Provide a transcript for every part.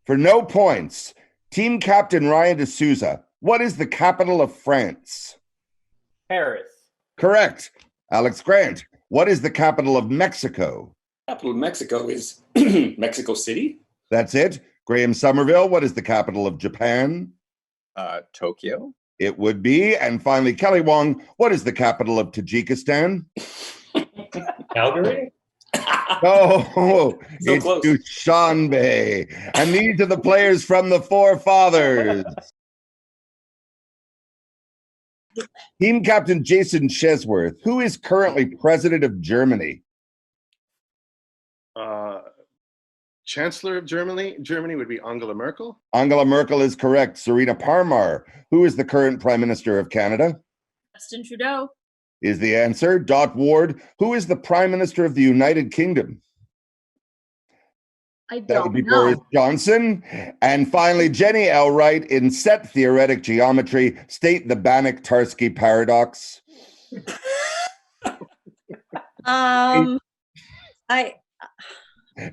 For no points, team captain Ryan deSouza, what is the capital of France? Paris. Correct. Alex Grant, what is the capital of Mexico? Capital of Mexico is Mexico City. That's it. Graeme Somerville, what is the capital of Japan? Tokyo. It would be. And finally, Kelly Wong, what is the capital of Tajikistan? Calgary? Oh, So it's close. Dushanbe. And these are the players from the forefathers. Team captain Jason Chesworth, who is currently president of Germany? Chancellor of Germany would be Angela Merkel. Angela Merkel is correct. Sarena Parmar, who is the current prime minister of Canada? Justin Trudeau. Is the answer. Dot Ward, who is the prime minister of the United Kingdom? I That would don't be know. Boris Johnson. And finally, Jenny L. Wright, in set theoretic geometry, state the Banach-Tarski paradox.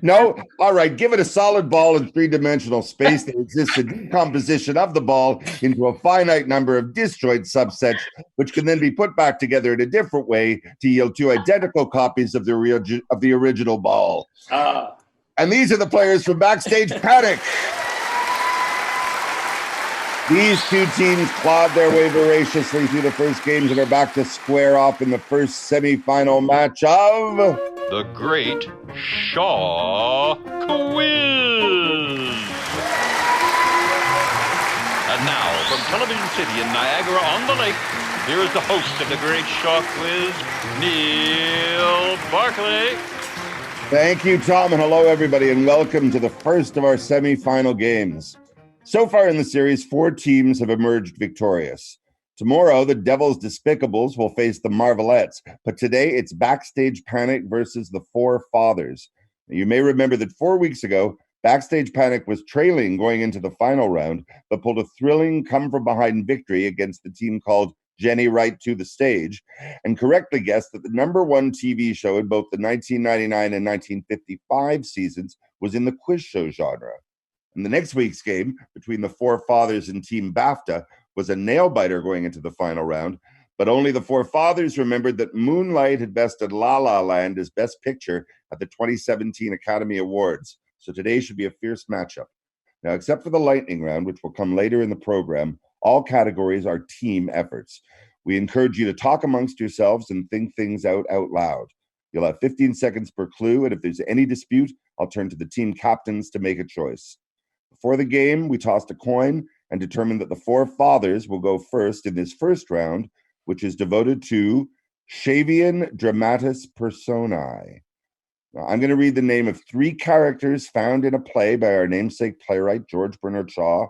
No? All right, give it a solid ball in three-dimensional space. There exists a decomposition of the ball into a finite number of disjoint subsets, which can then be put back together in a different way to yield two identical copies of the original ball. And these are the players from Backstage Panic. These two teams clawed their way voraciously through the first games and are back to square off in the first semifinal match of the Great Shaw Quiz. And now, from Television City in Niagara-on-the-Lake, here is the host of the Great Shaw Quiz, Neil Barclay. Thank you, Tom, and hello, everybody, and welcome to the first of our semifinal games. So far in the series, 4 teams have emerged victorious. Tomorrow, the Devil's Despicables will face the Marvelettes, but today it's Backstage Panic versus the Four Fathers. You may remember that 4 weeks ago, Backstage Panic was trailing going into the final round, but pulled a thrilling come-from-behind victory against the team called Jenny Wright to the Stage, and correctly guessed that the #1 TV show in both the 1999 and 1955 seasons was in the quiz show genre. And the next week's game between the Four Fathers and Team BAFTA was a nail-biter going into the final round, but only the Four Fathers remembered that Moonlight had bested La La Land as Best Picture at the 2017 Academy Awards, so today should be a fierce matchup. Now, except for the lightning round, which will come later in the program, all categories are team efforts. We encourage you to talk amongst yourselves and think things out loud. You'll have 15 seconds per clue, and if there's any dispute, I'll turn to the team captains to make a choice. Before the game, we tossed a coin and determined that the Four Fathers will go first in this first round, which is devoted to Shavian Dramatis Personae. Now, I'm going to read the name of 3 characters found in a play by our namesake playwright, George Bernard Shaw.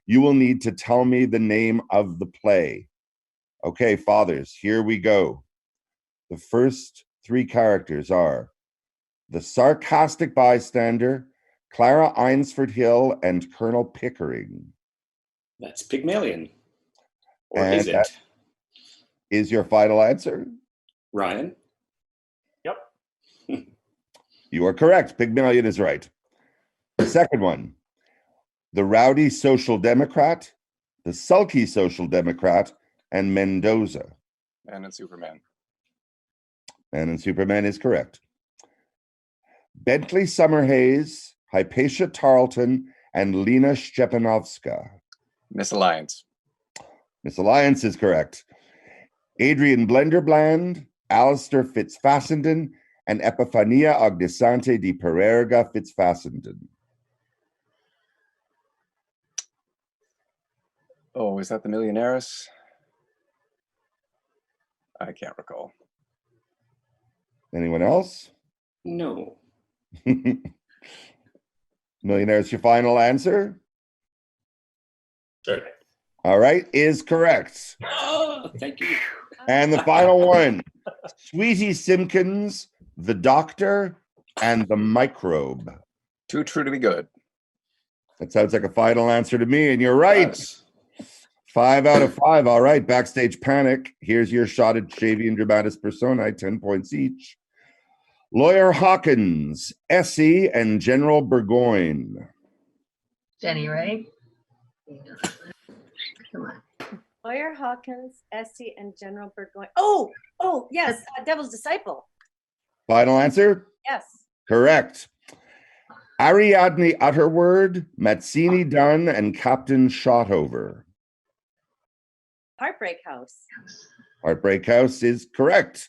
You will need to tell me the name of the play. Okay, Fathers, here we go. The first 3 characters are the sarcastic bystander, Clara Eynsford Hill, and Colonel Pickering. That's Pygmalion. Or And is it? Is your final answer? Ryan? Yep. You are correct. Pygmalion is right. The second one, the rowdy social democrat, the sulky social democrat, and Mendoza. Man and Superman. Man and Superman is correct. Bentley Summerhaze, Hypatia Tarleton, and Lena Szczepanowska. Misalliance. Misalliance is correct. Adrian Blenderbland, Alistair Fitzfassenden, and Epifania Ognisante di Pererga Fitzfassenden. Oh, is that the Millionaires? I can't recall. Anyone else? No. Millionaires, your final answer? Sure. All right, is correct. Oh, thank you. And the final one, Sweetie Simpkins, the Doctor, and the Microbe. Too true to be good. That sounds like a final answer to me, and you're right. 5 out of 5. All right, Backstage Panic. Here's your shot at Shavian Dramatis Personae, 10 points each. Lawyer Hawkins, Essie, and General Burgoyne. Jenny, right? Come on. Lawyer Hawkins, Essie, and General Burgoyne. Oh, yes, Devil's Disciple. Final answer? Yes. Correct. Ariadne Utterword, Mazzini Dunn, and Captain Shotover. Heartbreak House. Heartbreak House is correct.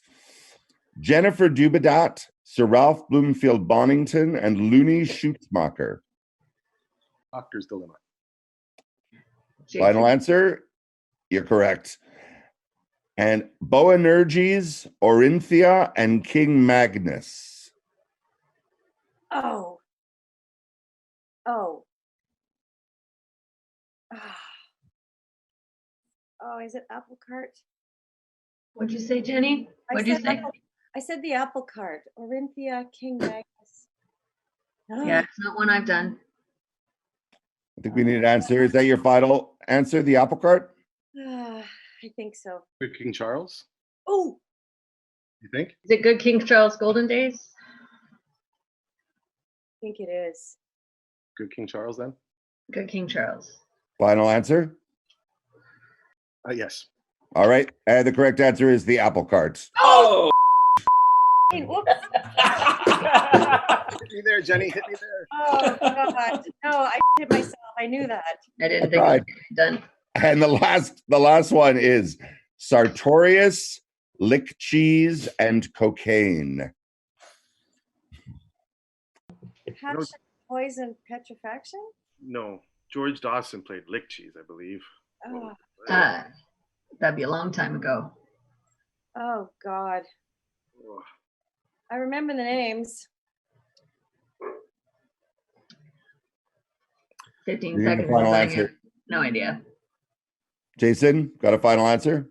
Jennifer Dubedat, Sir Ralph Bloomfield Bonington, and Looney Schutzmacher. Doctor's Dilemma. Final answer? You're correct. And Boanerges, Orinthia, and King Magnus. Oh. Oh, is it Apple Cart? What'd you say, Jenny? What'd you say? I said the Apple Cart. Orinthia, King Magnus. Yeah, it's not one I've done. I think we need an answer. Is that your final answer, the apple cart? I think so. Good King Charles. Oh. You think? Is it Good King Charles Golden Days? I think it is. Good King Charles then? Good King Charles. Final answer? Yes. All right. The correct answer is the apple cart. Oh! Whoops. Hit me there, Jenny. Hit me there. Oh, God. No, I hit myself. I knew that. I didn't think it was done. And the last one is Sartorius, lick cheese, and cocaine. Passion, poison, petrifaction? No. George Dawson played lick cheese, I believe. Oh, That'd be a long time ago. oh God. Oh. I remember the names. 15 You're gonna seconds. final is answer. No idea. Jason, got a final answer?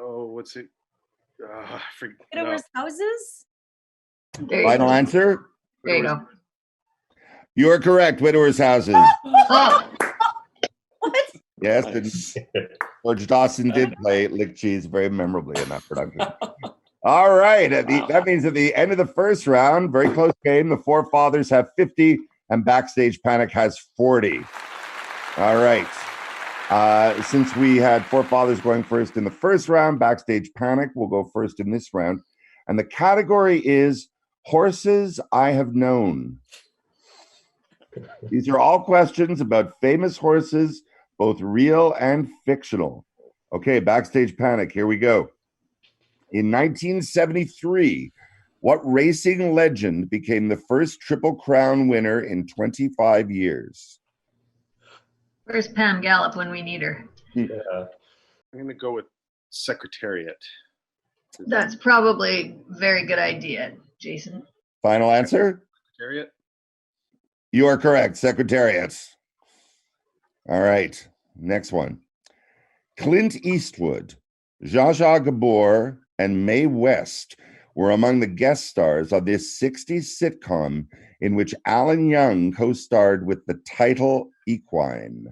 What's it? Widowers' houses? There you Final go. answer? There you go. You are correct. Widowers' houses. Oh, What? Yes, and George Dawson did play lick cheese very memorably in that production. All right. That means at the end of the first round, very close game, the Four Fathers have 50 and Backstage Panic has 40. All right. Since we had Four Fathers going first in the first round, Backstage Panic will go first in this round. And the category is Horses I Have Known. These are all questions about famous horses, both real and fictional. Okay, Backstage Panic, here we go. In 1973, what racing legend became the first Triple Crown winner in 25 years? where's Pam Gallup when we need her? Yeah. I'm going to go with Secretariat. That's probably a very good idea, Jason. Final answer? Secretariat? You are correct, Secretariat. All right, next one. Clint Eastwood, Zsa Zsa Gabor, and Mae West were among the guest stars of this 60s sitcom in which Allan Young co-starred with the title Equine.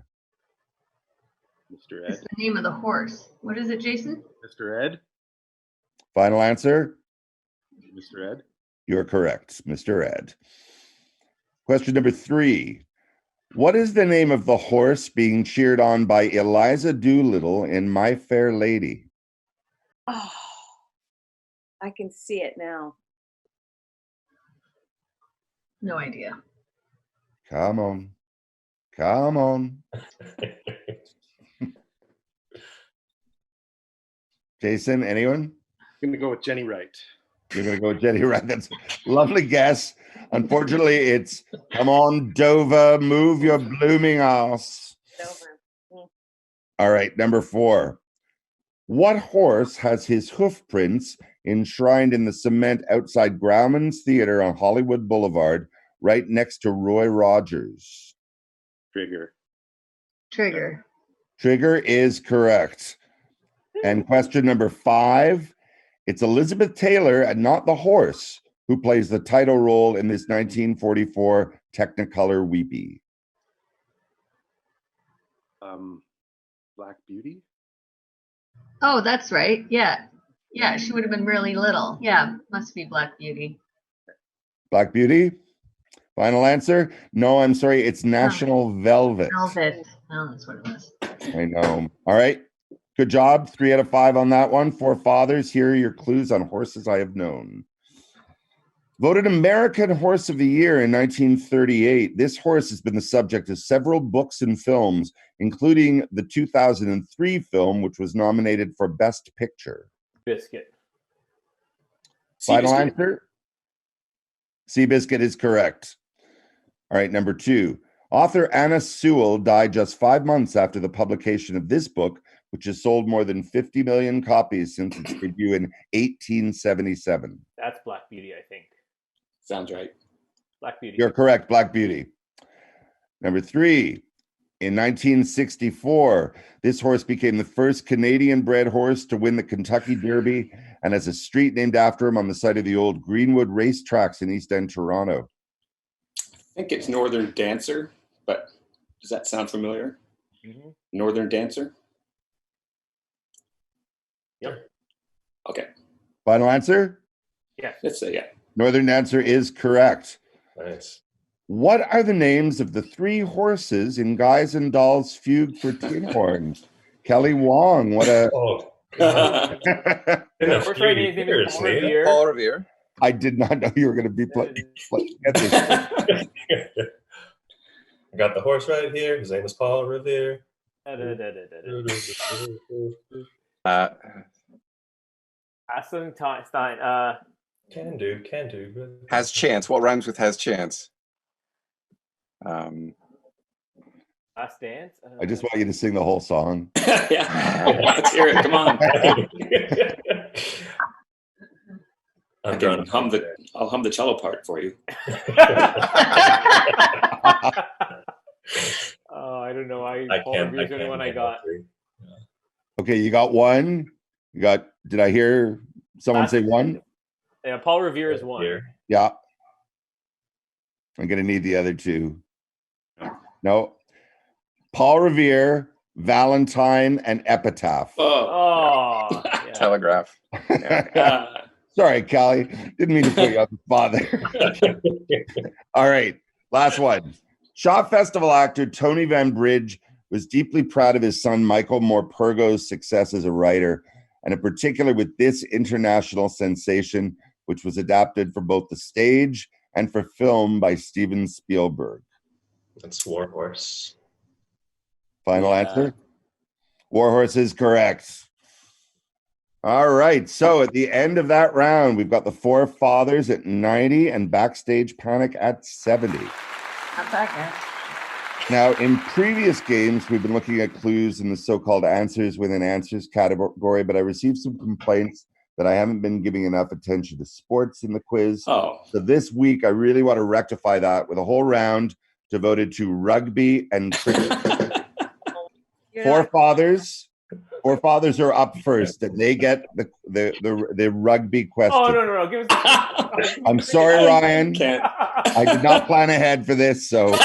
Mr. What's Ed? the name of the horse? What is it, Jason? Mr. Ed? Final answer? Mr. Ed? You're correct, Mr. Ed. Question number 3. What is the name of the horse being cheered on by Eliza Doolittle in My Fair Lady? Oh, I can see it now. No idea. Come on. Come on. Jason, anyone? I'm going to go with Jenny Wright. You're going to go with Jenny Wright. That's a lovely guess. Unfortunately, it's come on, Dover, move your blooming ass. Over. All right, number 4. What horse has his hoof prints enshrined in the cement outside Grauman's Theater on Hollywood Boulevard, right next to Roy Rogers? Trigger. Trigger. Trigger is correct. And question number 5. It's Elizabeth Taylor and not the horse who plays the title role in this 1944 Technicolor Weepy. Black Beauty? Oh, that's right. Yeah. Yeah, she would have been really little. Yeah, must be Black Beauty. Black Beauty? Final answer? No, I'm sorry. It's National Velvet. Velvet. Oh, that's what it was. I know. All right. Good job. 3 out of 5 on that one. 4 fathers. Here are your clues on horses I have known. Voted American Horse of the Year in 1938, this horse has been the subject of several books and films, including the 2003 film, which was nominated for Best Picture. Biscuit. Final answer? Seabiscuit is correct. All right, number 2. Author Anna Sewell died just 5 months after the publication of this book, which has sold more than 50 million copies since its debut in 1877. That's Black Beauty, I think. Sounds right. Black Beauty. You're correct, Black Beauty. Number 3, in 1964, this horse became the first Canadian-bred horse to win the Kentucky Derby and has a street named after him on the site of the old Greenwood racetracks in East End, Toronto. I think it's Northern Dancer, but does that sound familiar? Mm-hmm. Northern Dancer? Yep. Okay. Final answer? Yes. Let's say yeah. Northern Dancer is correct. Nice. What are the names of the 3 horses in Guys and Dolls' Fugue for Tin Horn? Kelly Wong, what a... Oh, God. Been a Horse few riding his name years, is Paul Neil. Revere. Paul Revere. I did not know you were going to be playing this. I got the horse right here. His name is Paul Revere. Aston Stein. Can do. Has chance. What rhymes with has chance? Last Dance. I just want you to sing the whole song. Yeah. Let's hear it. Come on. I'm drawing. I'll hum the cello part for you. Oh, I don't know. I Paul can't. Revere's the only one I got. Okay, you got one. You got, did I hear someone say one? Yeah, Paul Revere is one. Here. Yeah. I'm going to need the other 2. No. Paul Revere, Valentine, and Epitaph. Oh, yeah. Telegraph. Sorry, Callie. Didn't mean to put you on the spot there. All right. Last one. Shaw Festival actor Tony Van Bridge was deeply proud of his son Michael Morpurgo's success as a writer, and in particular with this international sensation, which was adapted for both the stage and for film by Steven Spielberg. That's Warhorse. Final answer? Warhorse is correct. All right. So at the end of that round, we've got the 4 fathers at 90 and Backstage Panic at 70. Not bad, guys. Now, in previous games, we've been looking at clues in the so-called answers within answers category, but I received some complaints that I haven't been giving enough attention to sports in the quiz. Oh. So this week, I really want to rectify that with a whole round devoted to rugby and cricket. 4 fathers. 4 fathers are up first, and they get the rugby question. Oh, no. Give us I'm sorry, Ryan. Can't. I did not plan ahead for this, so...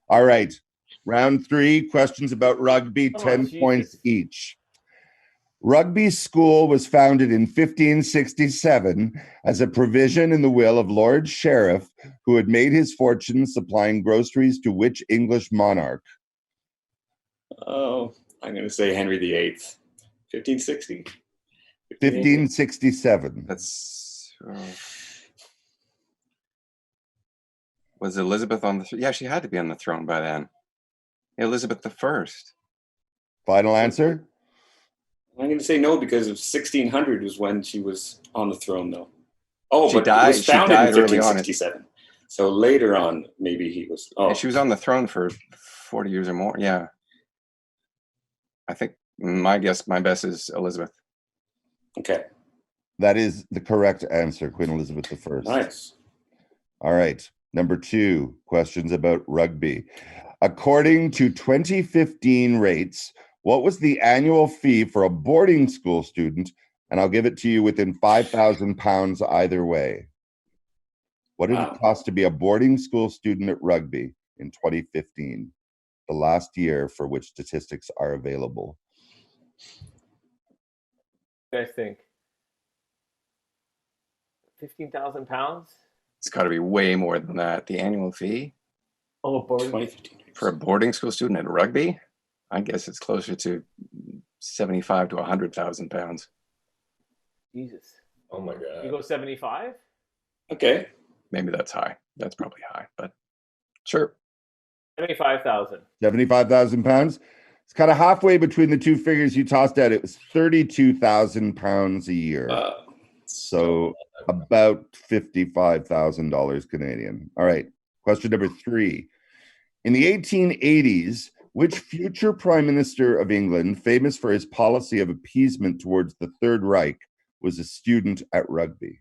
All right. Round 3, questions about rugby, 10 points each. Rugby school was founded in 1567 as a provision in the will of Lord Sheriff, who had made his fortune supplying groceries to which English monarch? Oh, I'm going to say Henry VIII. 1560? 1567. That's was Elizabeth on the yeah, she had to be on the throne by then. Elizabeth the First. Final answer? I'm going to say no because of 1600 was when she was on the throne, though. Oh, She but died- it was she founded in died early on. 1567. So later on, maybe he was. Oh, Yeah, she was on the throne for 40 years or more. Yeah. I think my best is Elizabeth. okay. That is the correct answer, Queen Elizabeth I. Nice. All right. Number 2, questions about rugby. According to 2015 rates, what was the annual fee for a boarding school student? And I'll give it to you within £5,000 either way. What did it cost to be a boarding school student at rugby in 2015, the last year for which statistics are available? I think £15,000. It's got to be way more than that. The annual fee Oh, board. 2015. for a boarding school student in rugby, I guess it's closer to 75 to 100,000 pounds. Jesus. Oh my You god. go 75? Okay. Maybe that's high. That's probably high, but sure. 75,000. 75,000 pounds. It's kind of halfway between the two figures you tossed out. It was 32,000 pounds a year. So about $55,000 Canadian. All right. Question number 3. In the 1880s, which future Prime Minister of England, famous for his policy of appeasement towards the Third Reich, was a student at Rugby?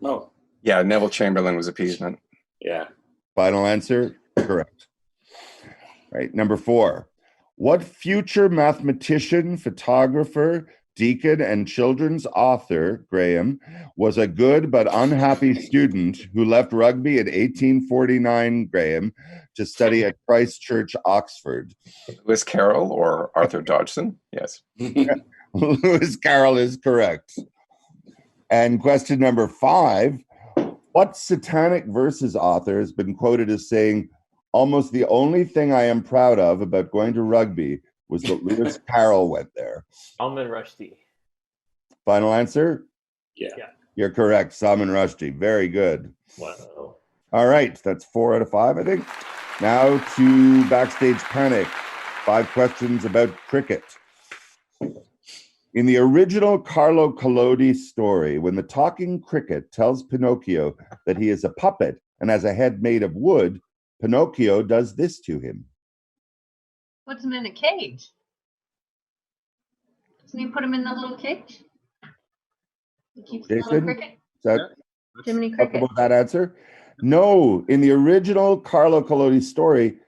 No. Yeah, Neville Chamberlain was appeasement. Yeah. Final answer? Correct. Right. Number 4. What future mathematician, photographer, deacon, and children's author, Graeme, was a good but unhappy student who left rugby in 1849, Graeme, to study at Christ Church, Oxford? Lewis Carroll or Arthur Dodgson? Yes. Lewis Carroll is correct. And question number 5. What Satanic Verses author has been quoted as saying, almost the only thing I am proud of about going to rugby was that Lewis Carroll went there? Salman Rushdie. Final answer? Yeah. You're correct. Salman Rushdie. Very good. Wow. All right. That's 4 out of 5, I think. Now to Backstage Panic. 5 questions about cricket. In the original Carlo Collodi story, when the talking cricket tells Pinocchio that he is a puppet and has a head made of wood, Pinocchio does this to him. Puts him in a cage. Doesn't he put him in the little cage? He keeps the little Jason? cricket. Is that Jiminy talk Cricket. about that answer? No. In the original Carlo Collodi story,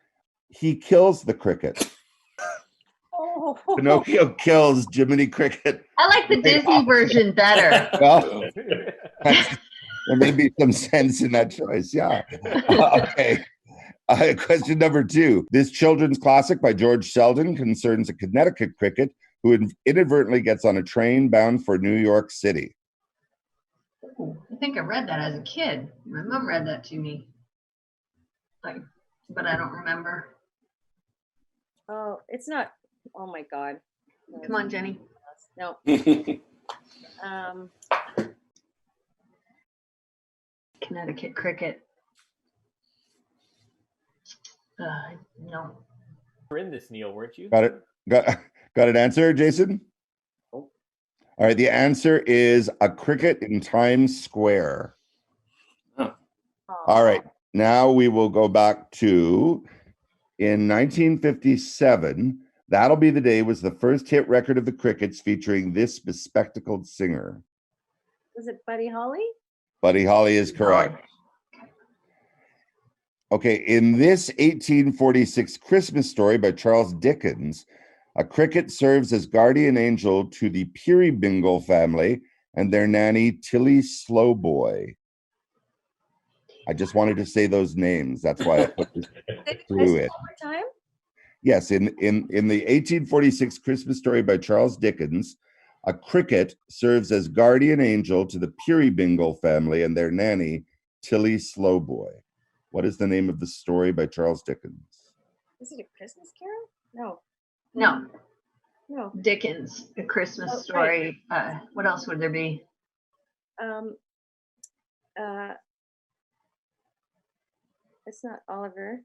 he kills the cricket. Oh. Pinocchio kills Jiminy Cricket. I like the Disney version better. Well, there may be some sense in that choice. Yeah. Okay. Question number 2. This children's classic by George Selden concerns a Connecticut cricket who inadvertently gets on a train bound for New York City. Ooh, I think I read that as a kid. My mom read that to me. But I don't remember. Oh, it's not. Oh my God. No, Come on, Jenny. No. Connecticut cricket. No. We're in this, Neil, weren't you? Got it. Got an answer, Jason? Oh. All right. The answer is a cricket in Times Square. Oh. All right. Now we will go back to in 1957. That'll Be the Day was the first hit record of the Crickets featuring this bespectacled singer. Was it Buddy Holly? Buddy Holly is correct. Okay, in this 1846 Christmas story by Charles Dickens, a cricket serves as guardian angel to the Peerybingle family and their nanny, Tilly Slowboy. I just wanted to say those names. That's why I put this through it. Time? Yes, in the 1846 Christmas story by Charles Dickens, a cricket serves as guardian angel to the Peerybingle family and their nanny, Tilly Slowboy. What is the name of the story by Charles Dickens? Is it A Christmas Carol? No. No. No. Dickens, A Christmas Oh, Story. What else would there be? It's not Oliver.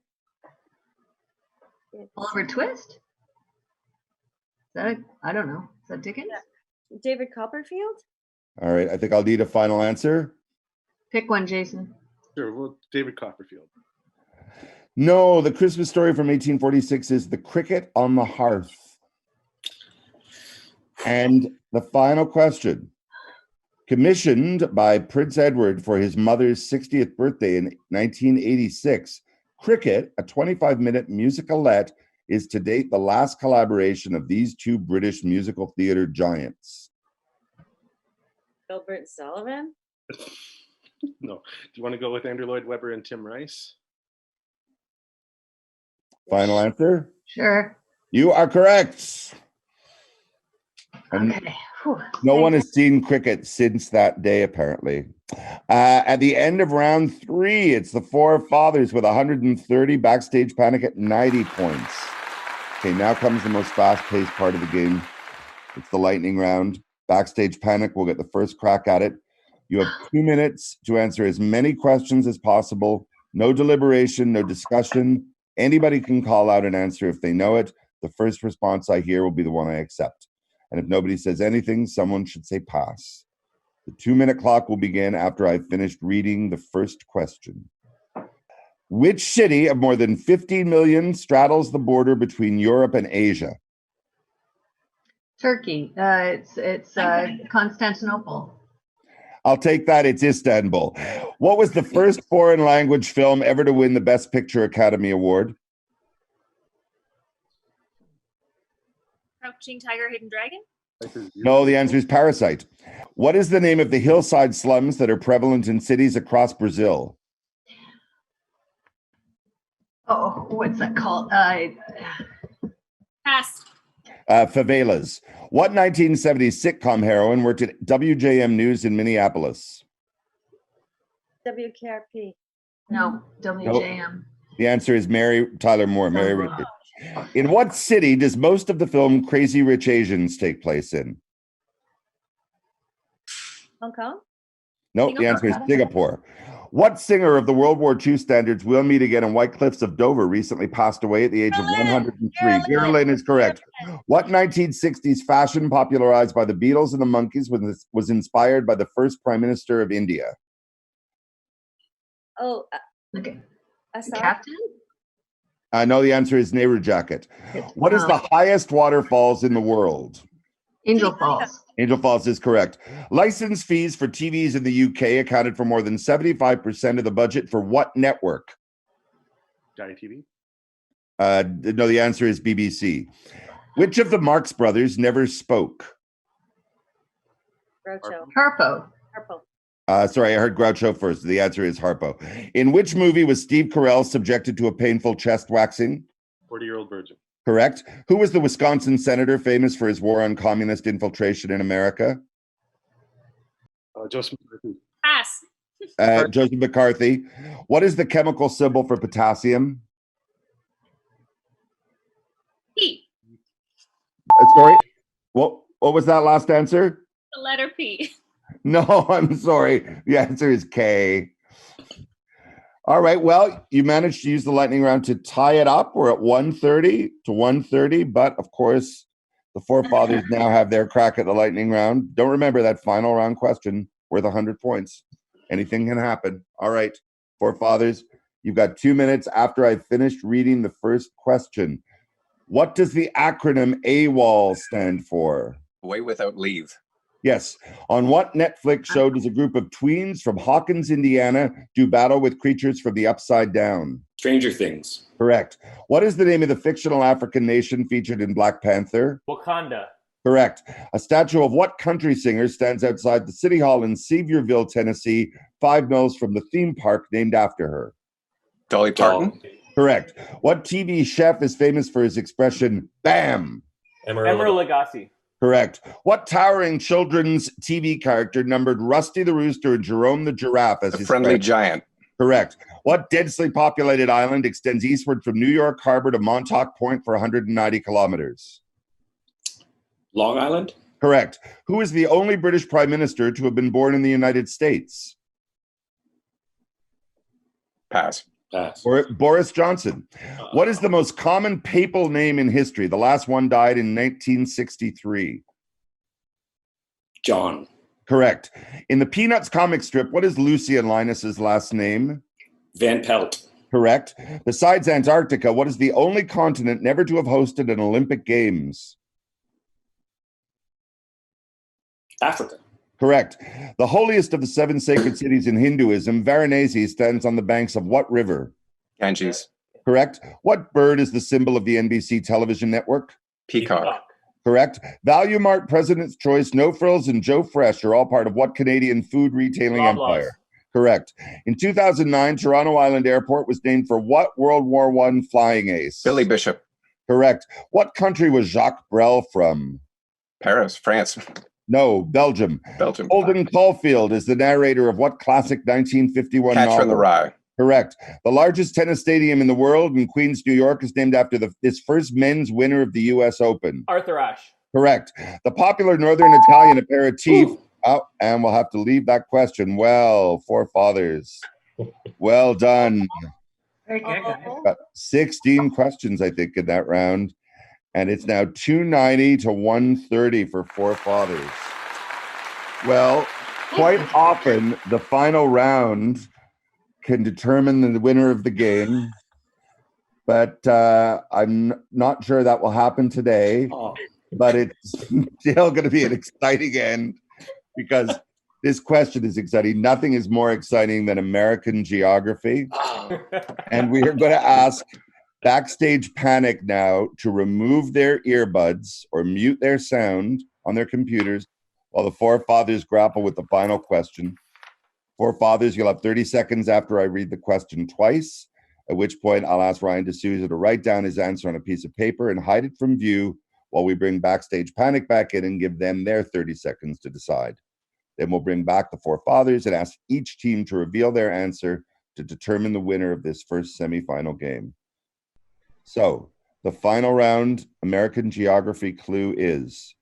It's Oliver Twist? Is that I don't know. Is that Dickens? David Copperfield? All right, I think I'll need a final answer. Pick one, Jason. Sure. Well, David Copperfield. No, the Christmas story from 1846 is The Cricket on the Hearth. And the final question. Commissioned by Prince Edward for his mother's 60th birthday in 1986, Cricket, a 25-minute musicalette, is to date the last collaboration of these two British musical theater giants. Gilbert Sullivan? No. Do you want to go with Andrew Lloyd Webber and Tim Rice? Final answer? Sure. You are correct. And Okay. Whew. no one has seen Cricket since that day, apparently. At the end of round 3, it's the Four Fathers with 130, Backstage Panic at 90 points. Okay, now comes the most fast-paced part of the game. It's the lightning round. Backstage Panic will get the first crack at it. You have 2 minutes to answer as many questions as possible. No deliberation, no discussion. Anybody can call out an answer if they know it. The first response I hear will be the one I accept. And if nobody says anything, someone should say pass. The 2-minute clock will begin after I've finished reading the first question. Which city of more than 15 million straddles the border between Europe and Asia? Turkey. It's Constantinople. I'll take that. It's Istanbul. What was the first foreign language film ever to win the Best Picture Academy Award? Crouching Tiger, Hidden Dragon? No, the answer is Parasite. What is the name of the hillside slums that are prevalent in cities across Brazil? Oh, what's that called? Pass. Favelas. What 1970s sitcom heroine worked at WJM News in Minneapolis? WKRP. No, WJM. The answer is Mary Tyler Moore. Mary Richards. In what city does most of the film Crazy Rich Asians take place in? Hong Kong? No, the answer is Singapore. What singer of the World War II standards We'll Meet Again in White Cliffs of Dover recently passed away at the age of 103? Vera Lynn is correct. What 1960s fashion popularized by the Beatles and the Monkees was inspired by the first Prime Minister of India? Oh, Okay. Assad? Captain? No, the answer is Nehru Jacket. What is the highest waterfalls in the world? Angel Falls. Angel Falls is correct. License fees for TVs in the UK accounted for more than 75% of the budget for what network? Daddy TV? No, the answer is BBC. Which of the Marx brothers never spoke? Groucho. Harpo. Harpo. Sorry, I heard Groucho first. The answer is Harpo. In which movie was Steve Carell subjected to a painful chest waxing? 40-Year-Old Virgin. Correct. Who was the Wisconsin senator famous for his war on communist infiltration in America? Joseph McCarthy. Pass. Joseph McCarthy. What is the chemical symbol for potassium? P. Sorry, what was that last answer? The letter P. No, I'm sorry. The answer is K. All right. Well, you managed to use the lightning round to tie it up. We're at 130 to 130. But of course, the forefathers now have their crack at the lightning round. Don't remember that final round question worth 100 points. Anything can happen. All right. Forefathers, you've got 2 minutes after I've finished reading the first question. What does the acronym AWOL stand for? Away without leave. Yes. On what Netflix show does a group of tweens from Hawkins, Indiana, do battle with creatures from the Upside Down? Stranger Things. Correct. What is the name of the fictional African nation featured in Black Panther? Wakanda. Correct. A statue of what country singer stands outside the City Hall in Sevierville, Tennessee, 5 miles from the theme park named after her? Dolly Parton. Correct. What TV chef is famous for his expression, bam? Emeril Lagasse. Correct. What towering children's TV character numbered Rusty the Rooster and Jerome the Giraffe as The his Friendly friend? Giant. Correct. What densely populated island extends eastward from New York Harbor to Montauk Point for 190 kilometers? Long Island. Correct. Who is the only British Prime Minister to have been born in the United States? Pass. Pass. Boris Johnson. What is the most common papal name in history? The last one died in 1963. John. Correct. In the Peanuts comic strip, what is Lucy and Linus's last name? Van Pelt. Correct. Besides Antarctica, what is the only continent never to have hosted an Olympic Games? Africa. Correct. The holiest of the 7 sacred cities in Hinduism, Varanasi, stands on the banks of what river? Ganges. Correct. What bird is the symbol of the NBC television network? Peacock. Correct. Value Mart, President's Choice, No Frills, and Joe Fresh are all part of what Canadian food retailing empire? Correct. In 2009, Toronto Island Airport was named for what World War I flying ace? Billy Bishop. Correct. What country was Jacques Brel from? Paris. France. No, Belgium. Belgium. Holden Caulfield is the narrator of what classic 1951 Catcher novel? in the Rye. Correct. The largest tennis stadium in the world in Queens, New York, is named after this first men's winner of the U.S. Open. Arthur Ashe. Correct. The popular Northern Italian aperitif. Oh, and we'll have to leave that question. Well, forefathers. Well done. Very good. Got 16 questions, I think, in that round. And it's now 290 to 130 for forefathers. Well, quite often, the final round can determine the winner of the game. But I'm not sure that will happen today. But it's still going to be an exciting end because this question is exciting. Nothing is more exciting than American geography. And we are going to ask Backstage Panic now to remove their earbuds or mute their sound on their computers while the forefathers grapple with the final question. Forefathers, you'll have 30 seconds after I read the question twice, at which point I'll ask Ryan deSouza to write down his answer on a piece of paper and hide it from view while we bring Backstage Panic back in and give them their 30 seconds to decide. Then we'll bring back the forefathers and ask each team to reveal their answer to determine the winner of this first semifinal game. So, the final round American geography clue is,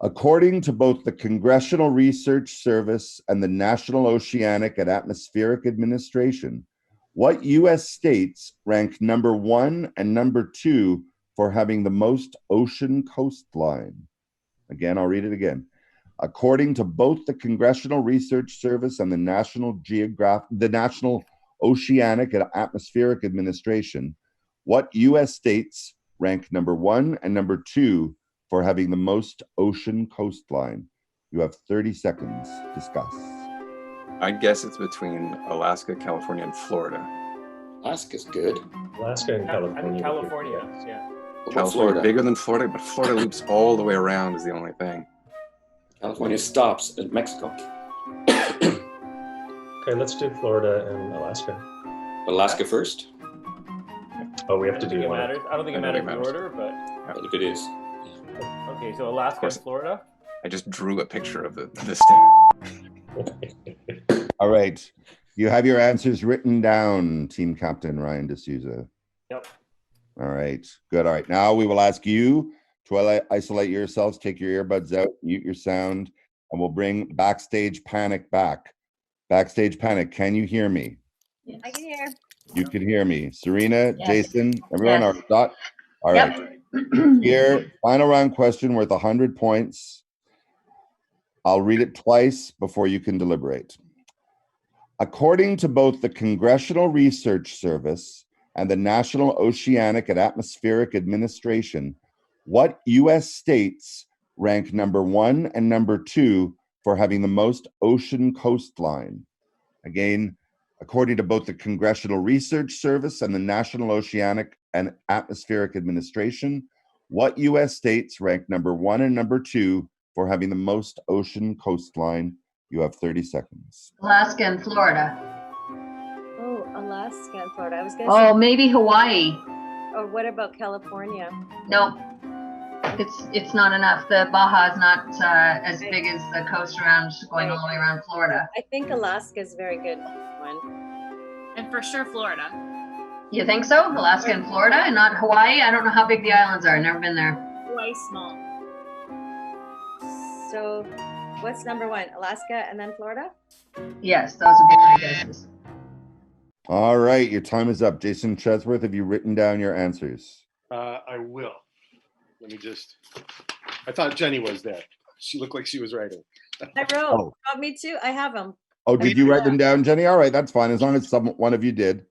according to both the Congressional Research Service and the National Oceanic and Atmospheric Administration, what U.S. states rank number 1 and number 2 for having the most ocean coastline? Again, I'll read it again. According to both the Congressional Research Service and the National Oceanic and Atmospheric Administration, what U.S. states rank number 1 and number 2 for having the most ocean coastline? You have 30 seconds. Discuss. I guess it's between Alaska, California, and Florida. Alaska's good. Alaska and California. I think California, yeah. What about California Florida? bigger than Florida, but Florida loops all the way around is the only thing. California stops at Mexico. Okay, let's do Florida and Alaska. Alaska first, Oh, we have I to don't do think it one. matters. I don't think it I don't matters think in it order, but but if it is, okay. So Alaska and Florida. I just drew a picture of this thing. All right. You have your answers written down, Team Captain Ryan deSouza. Yep. All right. Good. All right. Now we will ask you to isolate yourselves, take your earbuds out, mute your sound, and we'll bring Backstage Panic back. Backstage Panic, can you hear me? I can hear. You can hear me. Serena, Yes. Jason, everyone? Yes. All right. Here, final round question worth 100 points. I'll read it twice before you can deliberate. According to both the Congressional Research Service and the National Oceanic and Atmospheric Administration, what U.S. states rank number 1 and number 2 for having the most ocean coastline? Again, according to both the Congressional Research Service and the National Oceanic and Atmospheric Administration, what U.S. states rank number 1 and number 2 for having the most ocean coastline? You have 30 seconds. Alaska and Florida. Oh, Alaska and Florida. I was gonna Oh, say. maybe Hawaii. Or what about California? No, it's not enough. The Baja is not as big as the coast around going all the way around Florida. I think Alaska is a very good one. And for sure, Florida. You think so? Alaska and Florida, and not Hawaii? I don't know how big the islands are. Never been there. Hawaii small. So, what's number 1? Alaska and then Florida? Yes, those would be my guesses. All right, your time is up. Jason Chesworth, have you written down your answers? I will. Let me just. I thought Jenny was there. She looked like she was writing. I wrote. Oh. Oh, me too. I have them. Oh, did you write them down, Jenny? All right, that's fine, as long as one of you did.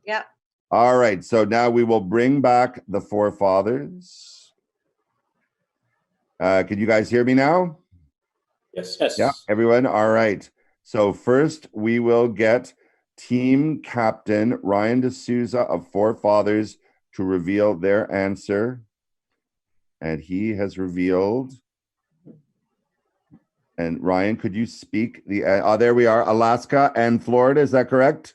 Yeah. All right, so now we will bring back the forefathers. Can you guys hear me now? Yes. Yeah, everyone? All right. So first, we will get Team Captain Ryan deSouza of Forefathers to reveal their answer. And he has revealed. And Ryan, could you speak there we are, Alaska and Florida, is that correct?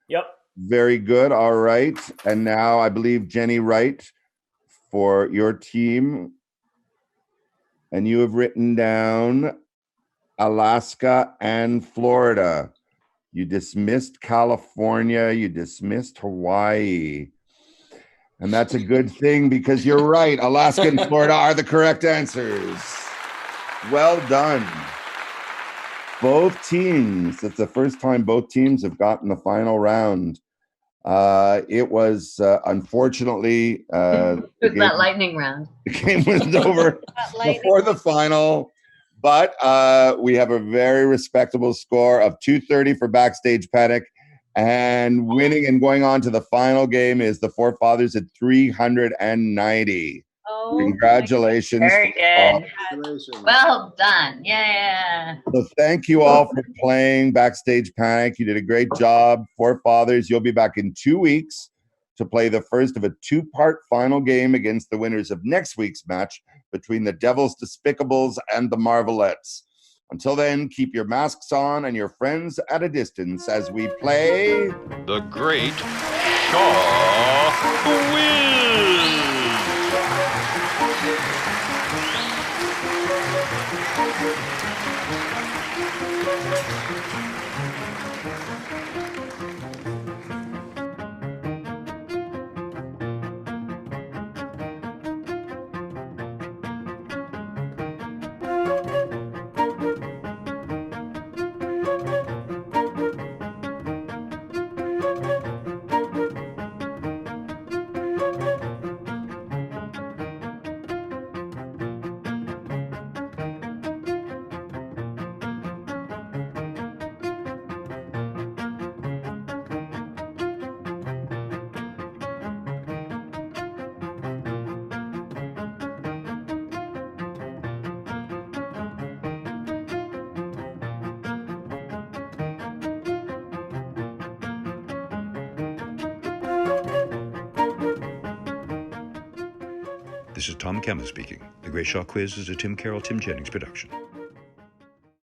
Yep. Very good. All right. And now I believe Jenny Wright for your team And you have written down Alaska and Florida. You dismissed California. You dismissed Hawaii. And that's a good thing because you're right. Alaska and Florida are the correct answers. Well done. Both teams, it's the first time both teams have gotten the final round. It was unfortunately It was that lightning round. the game was over before the final, but we have a very respectable score of 230 for Backstage Panic, and winning and going on to the final game is the Forefathers at 390. Oh, Congratulations. Very good. Congratulations. Well done. Yeah. So thank you all for playing Backstage Panic. You did a great job. Forefathers, you'll be back in 2 weeks to play the first of a two-part final game against the winners of next week's match between the Devils Despicables and the Marvelettes. Until then, keep your masks on and your friends at a distance as we play The Great Shaw Quiz. This is Tom McCamus speaking. The Great Shaw Quiz is a Tim Carroll, Tim Jennings production.